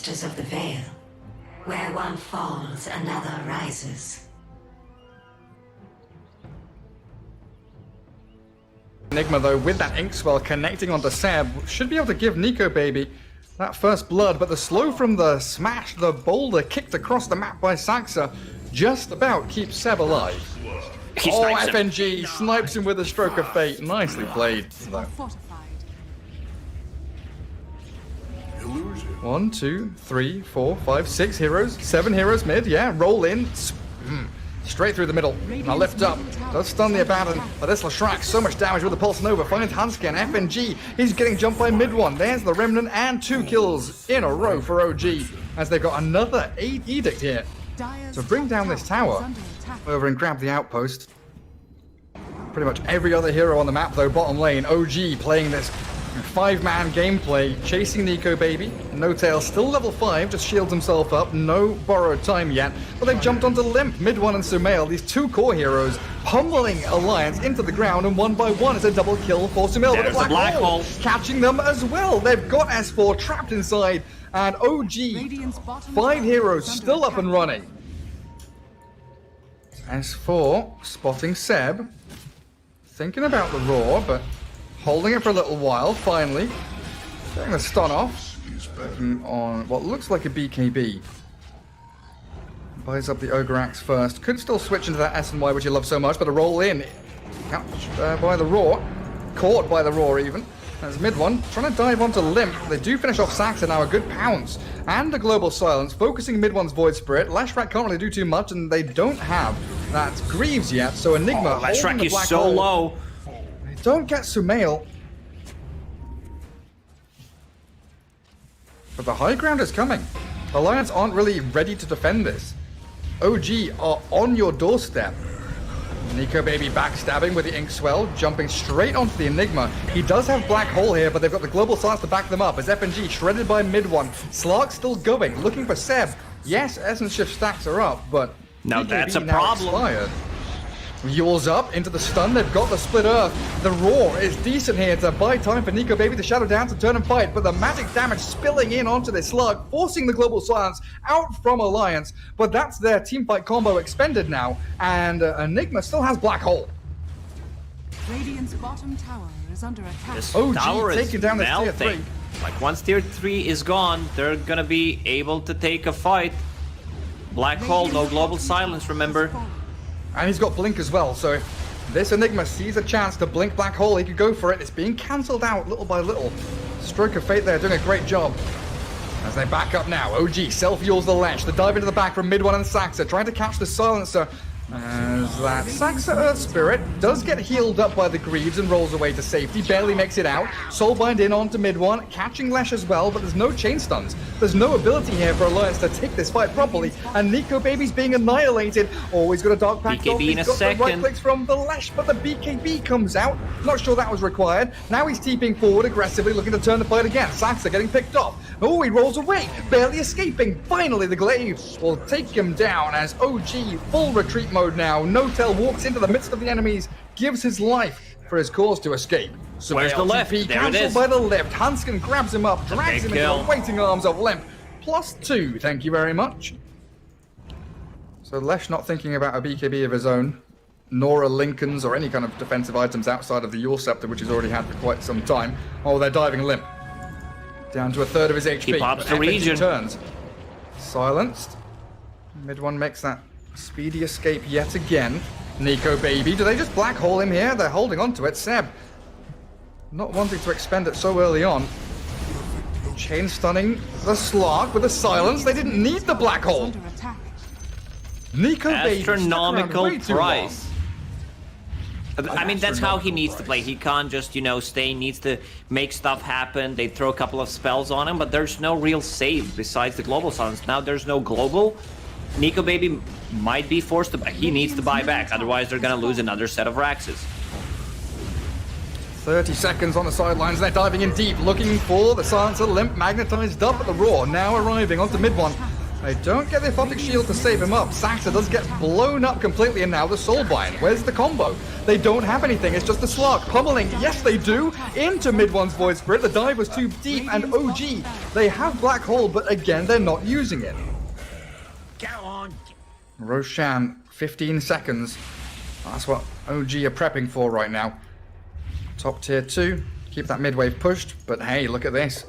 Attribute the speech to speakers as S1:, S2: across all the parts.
S1: Masters of the Veil. Where one falls, another rises.
S2: Enigma, though, with that ink swell connecting onto Seb, should be able to give Nico Baby that first blood, but the slow from the smash, the boulder kicked across the map by Saxa, just about keeps Seb alive. FNG snipes him with a stroke of fate. Nicely played, though. 1, 2, 3, 4, 5, 6 heroes, 7 heroes mid, yeah, roll in, straight through the middle. Now lift up, does stun the Abed, but this Lashrak, so much damage with the Pulse Nova, finds Hanskin, FNG, he's getting jumped by mid one, there's the Remnant, and 2 kills in a row for OG, as they've got another Edict here to bring down this tower, over and grab the outpost. Pretty much every other hero on the map though, bottom lane, OG playing this 5-man gameplay, chasing Nico Baby. No Tail still level 5, just shields himself up, no borrowed time yet, but they've jumped onto Limp, Mid One and Sumail, these 2 core heroes, pummeling Alliance into the ground, and one by one it's a double kill for Sumail with a black hole, catching them as well. They've got S4 trapped inside, and OG, 5 heroes still up and running. S4 spotting Seb, thinking about the roar, but holding it for a little while, finally. Getting the stun off. Working on what looks like a BKB. Buys up the Ogre Axe first. Could still switch into that S and Y, which you love so much, but a roll in. Catched by the roar. Caught by the roar, even. As mid one, trying to dive onto Limp. They do finish off Saxa now, a good pounce. And a global silence, focusing mid one's Void Spirit. Lashrak can't really do too much, and they don't have that Greaves yet, so Enigma
S3: Lashrak is so low.
S2: Don't get Sumail. But the high ground is coming. Alliance aren't really ready to defend this. OG are on your doorstep. Nico Baby backstabbing with the Ink Swell, jumping straight onto the Enigma. He does have Black Hole here, but they've got the Global Silence to back them up. As FNG shredded by mid one. Slark still going, looking for Seb. Yes, Essence Shift stacks are up, but
S3: now
S2: BKB
S3: that's a
S2: now
S3: problem.
S2: Expired. Yules up into the stun, they've got the split earth. The roar is decent here to buy time for Nico Baby to shadow down to turn and fight, but the magic damage spilling in onto this slug, forcing the global silence out from Alliance. But that's their teamfight combo expended now, and Enigma still has Black Hole.
S4: Radiant's bottom tower is under attack.
S3: This
S2: OG
S3: tower is
S2: taking down this tier
S3: melting.
S2: 3.
S3: Like once tier 3 is gone, they're gonna be able to take a fight. Black Hole, no global silence, remember?
S2: And he's got Blink as well, so if this Enigma sees a chance to blink Black Hole, he could go for it. It's being cancelled out little by little. Stroke of Fate there, doing a great job. As they back up now, OG self-yules the Lash. The dive into the back from mid one and Saxa, trying to catch the Silencer. As that Saxa Earth Spirit does get healed up by the Greaves and rolls away to safety, barely makes it out. Soulbind in onto mid one, catching Lash as well, but there's no chain stuns. There's no ability here for Alliance to take this fight properly, and Nico Baby's being annihilated. Always got a Dark Pact off, he's got the right clicks from the Lash, but the BKB comes out. Not sure that was required. Now he's TPing forward aggressively, looking to turn the fight again. Saxa getting picked off. Oh, he rolls away, barely escaping. Finally, the Glaive will take him down as OG full retreat mode now. No Tail walks into the midst of the enemies, gives his life for his cause to escape. So
S3: where's the left? There it
S2: cancelled
S3: is.
S2: by the left. Hanskin grabs him up, drags him into
S3: kill.
S2: the waiting arms of Limp. +2, thank you very much. So Lesh not thinking about a BKB of his own, nor a Lincoln's or any kind of defensive items outside of the Yule Scepter, which he's already had for quite some time. Oh, they're diving Limp. Down to a third of his HP.
S3: He pops the region.
S2: Turns. Silenced. Mid one makes that speedy escape yet again. Nico Baby, do they just Black Hole him here? They're holding on to it. Seb not wanting to expend it so early on. Chain stunning the Slark with a silence. They didn't need the Black Hole. Nico Baby
S3: astronomical price. I mean, that's how he needs to play. He can't just, you know, stay, needs to make stuff happen. They throw a couple of spells on him, but there's no real save besides the global silence. Now there's no global. Nico Baby might be forced to buy. He needs to buy back, otherwise they're gonna lose another set of Raxes.
S2: 30 seconds on the sidelines. They're diving in deep, looking for the Silencer. Limp magnetized up at the roar. Now arriving onto mid one. They don't get the Aphotic Shield to save him up. Saxa does get blown up completely, and now the Soulbind. Where's the combo? They don't have anything. It's just the Slark pummeling. Yes, they do. Into mid one's Void Spirit. The dive was too deep, and OG, they have Black Hole, but again, they're not using it.
S5: Go on.
S2: Roshan, 15 seconds. That's what OG are prepping for right now. Top tier 2. Keep that mid wave pushed, but hey, look at this.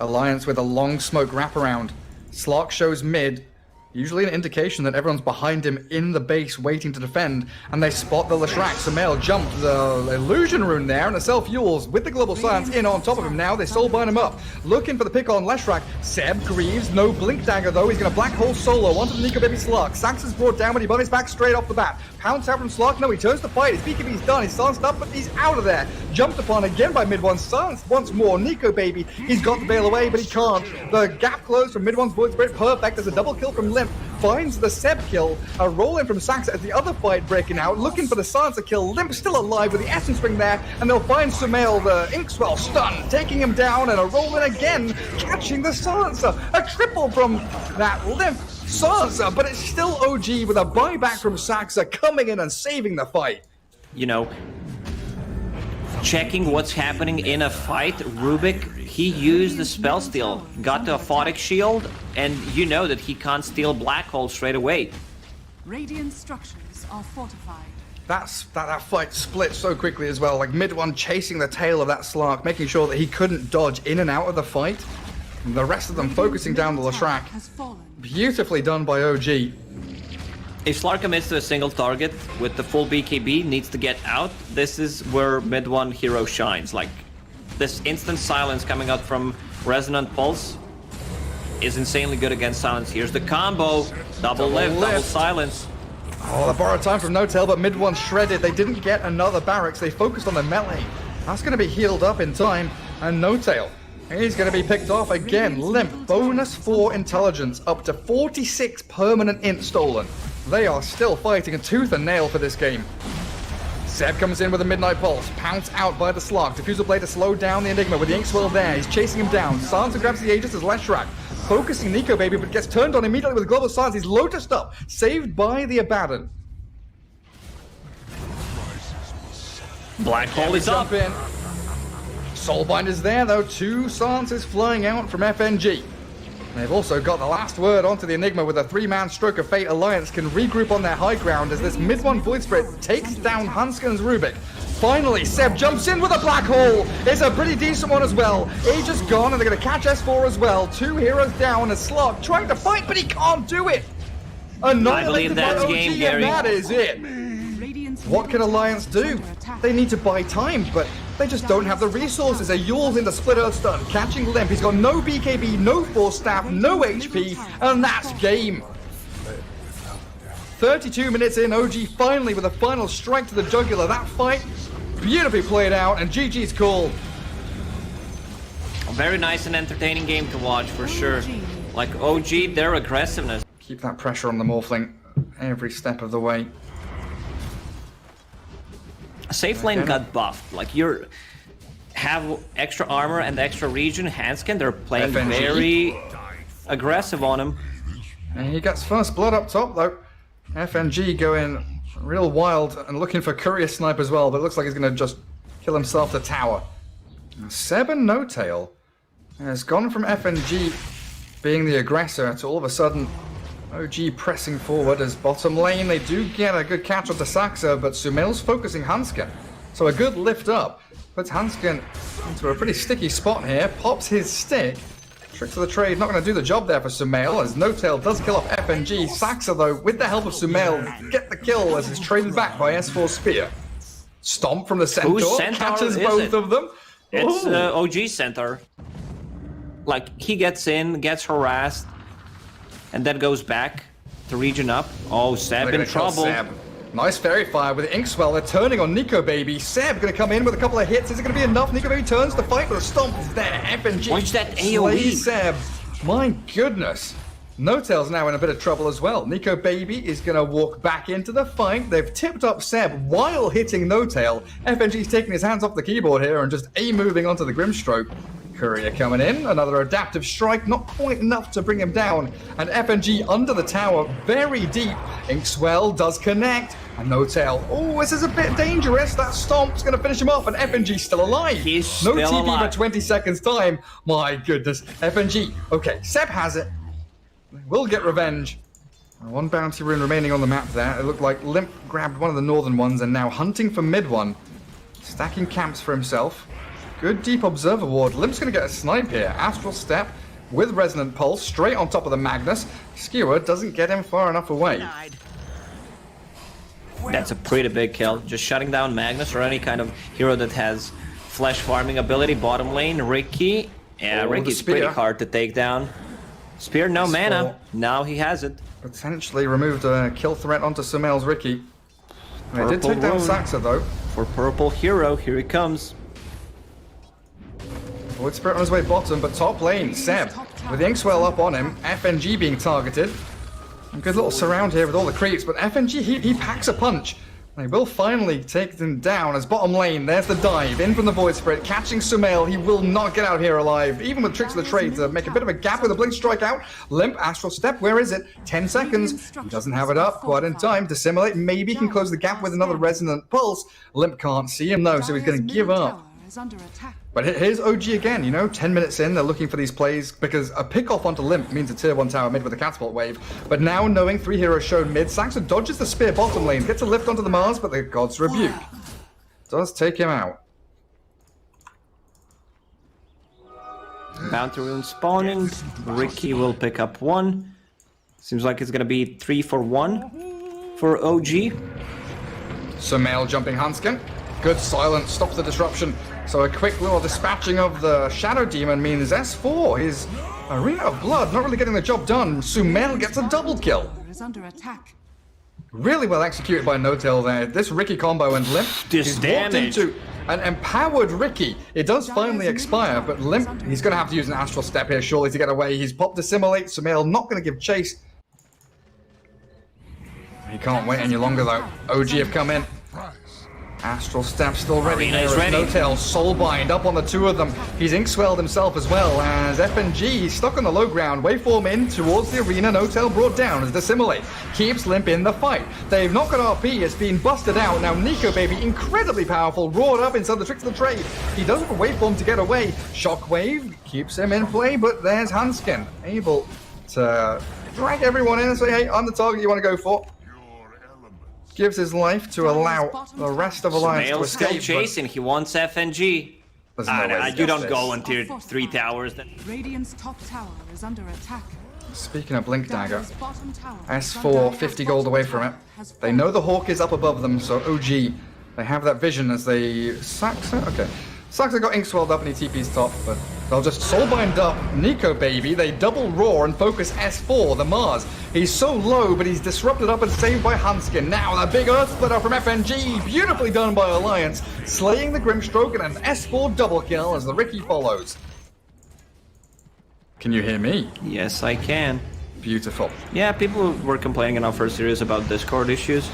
S2: Alliance with a long smoke wraparound. Slark shows mid, usually an indication that everyone's behind him in the base waiting to defend, and they spot the Leshrac. Sumail jumped the illusion rune there, and the self-fuels with the global silence in on top of him now. They soulbind him up, looking for the pick on Leshrac. Seb grieves, no blink dagger though. He's gonna black hole solo onto the Nico Baby Slark. Sax is brought down, but he bunnies back straight off the bat. Pounce out from Slark, no, he turns to fight. His BKB's done, he's silenced up, but he's out of there. Jumped upon again by mid one, silenced once more. Nico Baby, he's got the bail away, but he can't. The gap closed from mid one's Void Spirit, perfect. There's a double kill from Limp. Finds the Seb kill, a roll in from Saxa as the other fight breaking out, looking for the Silencer kill. Limp still alive with the Essence Ring there, and they'll find Sumail, the Inkswell, stunned, taking him down, and a roll in again, catching the Silencer. A triple from that Limp Silencer, but it's still OG with a buyback from Saxa coming in and saving the fight.
S3: You know, checking what's happening in a fight, Rubik, he used the spell steal, got the Aphotic Shield, and you know that he can't steal Black Hole straight away.
S4: Radiant structures are fortified.
S2: That fight split so quickly as well, like mid one chasing the tail of that Slark, making sure that he couldn't dodge in and out of the fight. And the rest of them focusing down the Leshrac. Beautifully done by OG.
S3: If Slark commits to a single target with the full BKB, needs to get out, this is where mid one hero shines. Like, this instant silence coming out from Resonant Pulse is insanely good against silence. Here's the combo, double lift, double silence.
S2: Oh, they borrowed time from No-Tail, but mid one shredded. They didn't get another barracks. They focused on the melee. That's going to be healed up in time. And No-Tail, he's going to be picked off again. Limp, bonus 4 intelligence, up to 46 permanent int stolen. They are still fighting a tooth and nail for this game. Seb comes in with a Midnight Pulse, pounced out by the Slark. Diffusal Blade to slow down the Enigma with the Inkswell there. He's chasing him down. Silencer grabs the Aegis as Leshrac. Focusing Nico Baby, but gets turned on immediately with Global Silence. He's Lotused up, saved by the Abaddon.
S3: Black Hole is up.
S2: In. Soulbind is there though. 2 silences flying out from FNG. They've also got the last word onto the Enigma with a 3-man Stroke of Fate. Alliance can regroup on their high ground as this mid one Void Spirit takes down Hansken's Rubik. Finally, Seb jumps in with a Black Hole. It's a pretty decent one as well. Aegis gone, and they're going to catch S4 as well. 2 heroes down, as Slark trying to fight, but he can't do it.
S3: I believe that's game, Gary.
S2: And that is it. What can Alliance do? They need to buy time, but they just don't have the resources. A Yule's into Split Earth Stun, catching Limp. He's got no BKB, no Force Staff, no HP, and that's game. 32 minutes in, OG finally with a final strike to the jugular. That fight, beautifully played out, and GG's call.
S3: A very nice and entertaining game to watch, for sure. Like, OG, their aggressiveness.
S2: Keep that pressure on the Morphling every step of the way.
S3: Safe lane got buffed. Like, you have extra armor and extra region. Hansken, they're playing
S2: FNG.
S3: very aggressive on him.
S2: And he gets first blood up top though. FNG going real wild and looking for Courier Snipe as well, but it looks like he's going to just kill himself to tower. Seb and No-Tail has gone from FNG being the aggressor to all of a sudden OG pressing forward as bottom lane. They do get a good catch onto Saxa, but Sumail's focusing Hansken. So a good lift up puts Hansken into a pretty sticky spot here, pops his stick. Trick to the trade, not going to do the job there for Sumail, as No-Tail does kill off FNG. Saxa, though, with the help of Sumail, get the kill as it's traded back by S4 Spear. Stomp from the Centaur, catches both of them.
S3: It's OG Centaur. Like, he gets in, gets harassed, and then goes back to region up. Oh, Seb in trouble.
S2: Seb. Nice fairy fire with Inkswell. They're turning on Nico Baby. Seb going to come in with a couple of hits. Is it going to be enough? Nico Baby turns to fight, but the stomp is there. FNG.
S3: Watch that AoE.
S2: Slays Seb. My goodness. No-Tail's now in a bit of trouble as well. Nico Baby is going to walk back into the fight. They've tipped up Seb while hitting No-Tail. FNG's taking his hands off the keyboard here and just A-moving onto the Grimstroke. Courier coming in, another adaptive strike, not quite enough to bring him down. And FNG under the tower, very deep. Inkswell does connect, and No Tail. Oh, this is a bit dangerous. That stomp's going to finish him off, and FNG's still alive.
S3: He's
S2: no
S3: still
S2: TP
S3: alive.
S2: for 20 seconds time. My goodness. FNG. Okay, Seb has it. We'll get revenge. One bounty rune remaining on the map there. It looked like Limp grabbed one of the northern ones and now hunting for mid one. Stacking camps for himself. Good deep observer ward. Limp's going to get a snipe here. Astral Step with Resonant Pulse straight on top of the Magnus. Skewer doesn't get him far enough away.
S3: That's a pretty big kill. Just shutting down Magnus or any kind of hero that has flash farming ability. Bottom lane, Ricky. Yeah,
S2: Oh,
S3: Ricky's
S2: the spear.
S3: pretty hard to take down. Spear, no mana. Now he has it.
S2: Potentially removed a kill threat onto Sumail's Ricky. They did
S3: Purple
S2: take down
S3: rune.
S2: Saxa though.
S3: For Purple Hero, here he comes.
S2: Void Spirit on his way bottom, but top lane, Seb. With the Inkswell up on him, FNG being targeted. A good little surround here with all the creeps, but FNG, he packs a punch. They will finally take them down as bottom lane. There's the dive, in from the Void Spirit, catching Sumail. He will not get out here alive, even with Tricks of the Trade to make a bit of a gap with a Blink Strike out. Limp, Astral Step, where is it? 10 seconds. He doesn't have it up quite in time. Dissimulate, maybe he can close the gap with another Resonant Pulse. Limp can't see him though, so he's going to give up. But here's OG again, you know, 10 minutes in, they're looking for these plays because a pick-off onto Limp means a tier 1 tower mid with a catapult wave. But now knowing 3 heroes shown mid, Saxa dodges the spear bottom lane, gets a lift onto the Mars, but the God's Rebuke does take him out.
S3: Bounty rune spawning. Ricky will pick up 1. Seems like it's gonna be 3 for 1 for OG.
S2: Sumail jumping Hanskin. Good silence, stops the disruption. So a quick little dispatching of the Shadow Demon means S4, his Arena of Blood, not really getting the job done. Sumail gets a double kill.
S4: Is under attack.
S2: Really well executed by No Tail there. This Ricky combo and Limp,
S3: This
S2: he's walked
S3: damage.
S2: into an empowered Ricky. It does finally expire, but Limp, he's going to have to use an Astral Step here surely to get away. He's popped Dissimulate, Sumail not going to give chase. He can't wait any longer though. OG have come in. Astral Step still ready
S3: Arena
S2: here
S3: is
S2: as
S3: ready.
S2: No Tail Soulbind up on the 2 of them. He's Inkswelled himself as well as FNG stuck on the low ground. Waveform in towards the arena. No Tail brought down as Dissimulate keeps Limp in the fight. They've not got RP. It's been busted out. Now Nico Baby, incredibly powerful, roared up inside the Tricks of the Trade. He does have a waveform to get away. Shockwave keeps him in play, but there's Hanskin able to drag everyone in and say, hey, I'm the target you want to go for. Gives his life to allow the rest of Alliance to
S3: Sumail's still
S2: escape.
S3: chasing. He wants FNG.
S2: There's no way he
S3: You
S2: does
S3: don't go
S2: this.
S3: until 3 towers.
S4: Radiant's top tower is under attack.
S2: Speaking of Blink Dagger,
S4: Dire's bottom tower is
S2: S4,
S4: under
S2: 50
S4: attack.
S2: gold away from it.
S4: Has
S2: They know the Hawk is up above them, so OG, they have that vision as they... Saxa? Okay. Saxa got Inkswelled up and he TP's top, but they'll just Soulbind up Nico Baby. They double roar and focus S4, the Mars. He's so low, but he's disrupted up and saved by Hanskin. Now the big Earth Splitter from FNG, beautifully done by Alliance, slaying the Grimstroke and an S4 double kill as the Ricky follows. Can you hear me?
S3: Yes, I can.
S2: Beautiful.
S3: Yeah, people were complaining in our first series about Discord issues.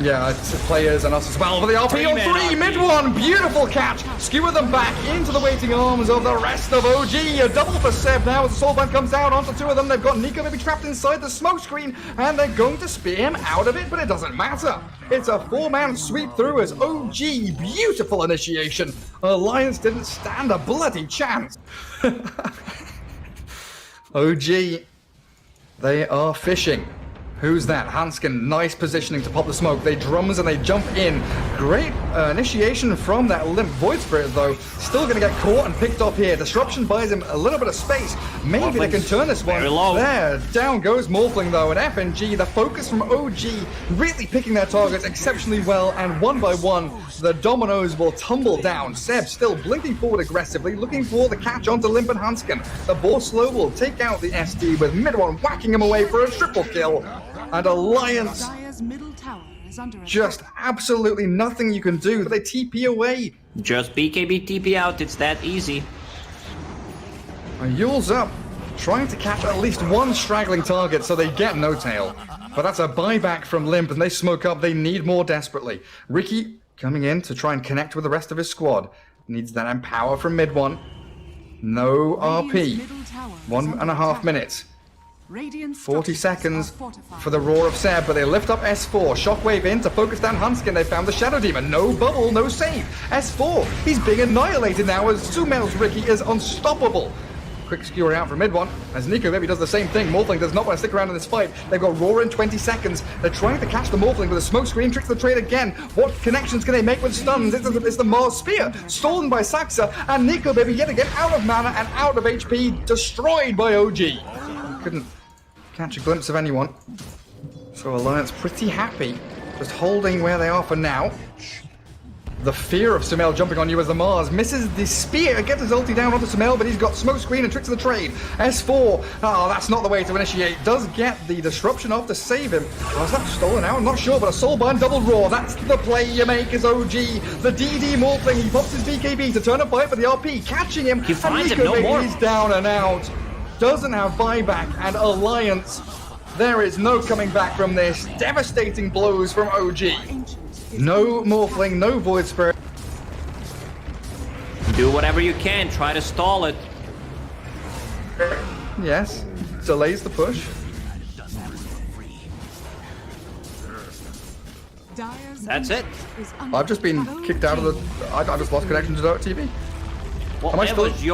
S2: Yeah, it's players and us as well. For the RP on 3, mid one, beautiful catch. Skewer them back into the waiting arms of the rest of OG. A double for Seb now as the Soulbind comes out onto 2 of them. They've got Nico maybe trapped inside the smoke screen, and they're going to spear him out of it, but it doesn't matter. It's a 4-man sweep through as OG, beautiful initiation. Alliance didn't stand a bloody chance. OG, they are fishing. Who's that? Hanskin, nice positioning to pop the smoke. They drums and they jump in. Great initiation from that Limp Void Spirit, though. Still going to get caught and picked off here. Disruption buys him a little bit of space. Maybe they can turn this one.
S3: Very low.
S2: There, down goes Morphling, though. And FNG, the focus from OG, really picking their targets exceptionally well. And one by one, the dominoes will tumble down. Seb still blinking forward aggressively, looking for the catch onto Limp and Hanskin. The Borslow will take out the SD with mid one, whacking him away for a triple kill. And Alliance,
S4: Dire's middle tower is under attack.
S2: just absolutely nothing you can do. They TP away.
S3: Just BKB TP out, it's that easy.
S2: And Yule's up, trying to catch at least one straggling target so they get No Tail. But that's a buyback from Limp, and they smoke up. They need more desperately. Ricky coming in to try and connect with the rest of his squad. Needs that empower from mid one. No
S4: Radiant's
S2: RP.
S4: middle tower is
S2: 1.5
S4: under attack.
S2: minutes.
S4: Radiant
S2: 40
S4: structures
S2: seconds
S4: are fortified.
S2: for the Roar of Seb, but they lift up S4. Shockwave in to focus down Hunskin. They found the Shadow Demon. No bubble, no save. S4, he's being annihilated now as Sumel's Ricky is unstoppable. Quick skewer out for mid one, as Nico maybe does the same thing. Morphling does not want to stick around in this fight. They've got Roar in 20 seconds. They're trying to catch the Morphling with a smoke screen, tricks the trade again. What connections can they make with stuns? It's the Mars Spear, stolen by Saxa, and Nico baby yet again out of mana and out of HP, destroyed by OG. Couldn't catch a glimpse of anyone. So Alliance pretty happy, just holding where they are for now. The fear of Sumel jumping on you as the Mars misses the spear, gets his ulti down onto Sumel, but he's got smoke screen and tricks of the trade. S4, oh, that's not the way to initiate. Does get the disruption off to save him. Was that stolen out? I'm not sure, but a Soulbind double Roar, that's the play you make as OG. The DD Morphling, he pops his BKB to turn a fight for the RP, catching him.
S3: He finds
S2: and
S3: him, no more.
S2: He's down and out. Doesn't have buyback, and Alliance, there is no coming back from this. Devastating blows from OG. No Morphling, no Void Spirit.
S3: Do whatever you can. Try to stall it.
S2: Yes, delays the push.
S3: That's it.
S2: I've just been kicked out of the... I just lost connection to Dota TV.
S3: Well,
S2: Am I
S3: it
S2: still...
S3: was your